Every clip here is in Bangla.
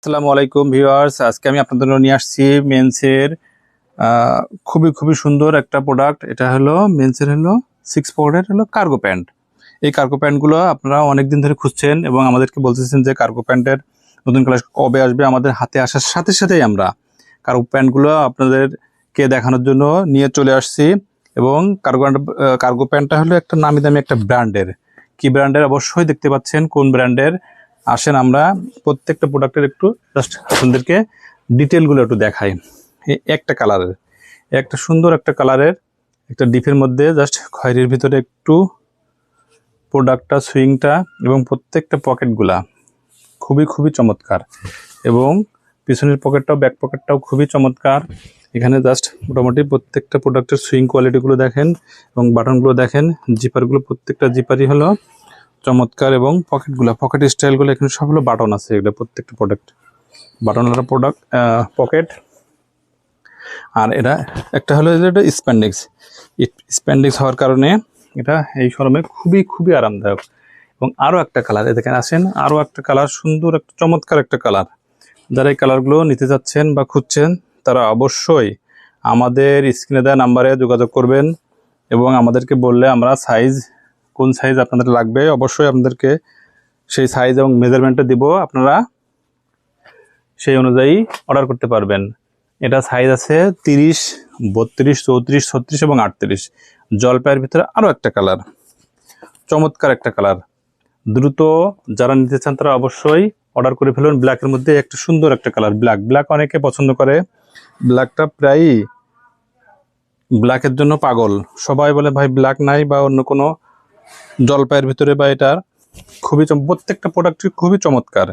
আসসালামু আলাইকুম ভিউয়ার্স, আজকে আমি আপনাদের জন্য নিয়ে আসছি মেন্সের খুবই সুন্দর একটা প্রোডাক্ট। এটা হলো মেন্সের হলো 6 পকেটের হলো কার্গো প্যান্ট। এই কার্গো প্যান্টগুলো আপনারা অনেক দিন ধরে খুঁজছেন এবং আমাদেরকে বলতেছেন যে কার্গো প্যান্টের নতুন কালেকশন কবে আসবে। আমাদের হাতে আসার সাথে সাথেই আমরা কার্গো প্যান্টগুলো আপনাদেরকে দেখানোর জন্য নিয়ে চলে আসছি। এবং কার্গো প্যান্টটা হলো একটা নামি দামি একটা ব্র্যান্ডের। কি ব্র্যান্ডের অবশ্যই দেখতে পাচ্ছেন কোন ব্র্যান্ডের। আসেন আমরা প্রত্যেকটা প্রোডাক্টের একটু জাস্ট আপনাদেরকে ডিটেলগুলো একটু দেখাই। একটা কালারের, একটা সুন্দর একটা কালারের একটা ডিপের মধ্যে জাস্ট খয়েরির ভিতরে একটু প্রোডাক্টটা সুইংটা এবং প্রত্যেকটা পকেটগুলা খুবই চমৎকার। এবং পিছনের পকেটটাও ব্যাক পকেটটাও খুবই চমৎকার। এখানে জাস্ট মোটামুটি প্রত্যেকটা প্রোডাক্টের সুইং কোয়ালিটিগুলো দেখেন এবং বাটনগুলো দেখেন। জিপারগুলো প্রত্যেকটা জিপারই হলো চমৎকার এবং পকেট স্টাইলগুলো এখানে সব হলো বাটন আছে। এগুলো প্রত্যেকটা প্রোডাক্ট বাটনওয়ালা প্রোডাক্ট পকেট। আর এটা একটা হলো এটা স্প্যান্ডিক্স হওয়ার কারণে এটা এই শোরুমে খুবই আরামদায়ক। এবং আরও একটা কালার দেখেন, আসেন আরও একটা কালার, সুন্দর একটা চমৎকার একটা কালার। যারা এই কালারগুলো নিতে যাচ্ছেন বা খুঁজছেন তারা অবশ্যই আমাদের স্ক্রিনে দেওয়া নাম্বারে যোগাযোগ করবেন এবং আমাদেরকে বললে আমরা কোন সাইজ আপনাদের লাগবে অবশ্যই আপনাদেরকে সেই সাইজ এবং মেজারমেন্টটা দিব। আপনারা সেই অনুযায়ী অর্ডার করতে পারবেন। এটা সাইজ আছে 30, 32, 34, 36 এবং 38। জলপাইয়ের ভিতরে আরও একটা কালার, চমৎকার একটা কালার। দ্রুত যারা নিতে চান তারা অবশ্যই অর্ডার করে ফেলুন। ব্ল্যাকের মধ্যে একটা সুন্দর একটা কালার, ব্ল্যাক অনেকে পছন্দ করে। ব্ল্যাকটা প্রায়ই ব্ল্যাকের জন্য পাগল, সবাই বলে ভাই ব্ল্যাক নাই বা অন্য কোনো জলপাইয়ের ভিতরে বা এটার প্রত্যেকটা প্রোডাক্টই খুবই চমৎকার।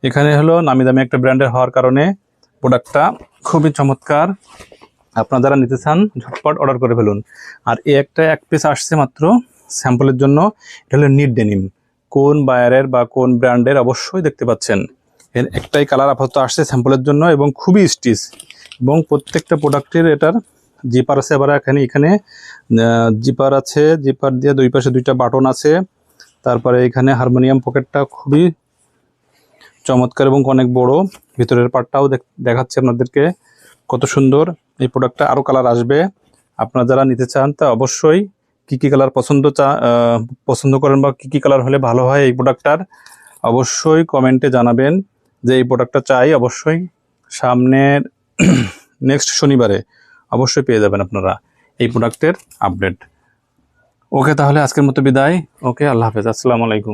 এখানে হলো নামি দামি একটা ব্র্যান্ডের হওয়ার কারণে প্রোডাক্টটা খুবই চমৎকার। আপনারা যারা নিতে চান ঝটপট অর্ডার করে ফেলুন। আর এক পিস আসছে মাত্র স্যাম্পলের জন্য। এটা হলো নিট ডেনিম। কোন বায়ারের বা কোন ব্র্যান্ডের অবশ্যই দেখতে পাচ্ছেন। এর একটাই কালার আপাতত আসছে স্যাম্পলের জন্য এবং খুবই স্টিচ। এবং প্রত্যেকটা প্রোডাক্টের এটার জিপার আছে। আবার এখানে জিপার আছে, জিপার দিয়ে দুই পাশে দুইটা বাটন আছে। তারপরে এখানে হারমোনিয়াম পকেটটা খুবই চমৎকার এবং অনেক বড়। ভিতরের পার্টটাও দেখাচ্ছে আপনাদেরকে কত সুন্দর। এই প্রোডাক্টটা আরও কালার আসবে। আপনারা যারা নিতে চান তা অবশ্যই কি কালার পছন্দ করেন বা কি কালার হলে ভালো হয় এই প্রোডাক্টটার অবশ্যই কমেন্টে জানাবেন যে এই প্রোডাক্টটা চাই। অবশ্যই সামনের নেক্সট শনিবারে অবশ্যই পেয়ে যাবেন আপনারা এই প্রোডাক্টের আপডেট। ওকে, তাহলে আজকের মতো বিদায়। ওকে, আল্লাহ হাফেজ, আসসালামু আলাইকুম।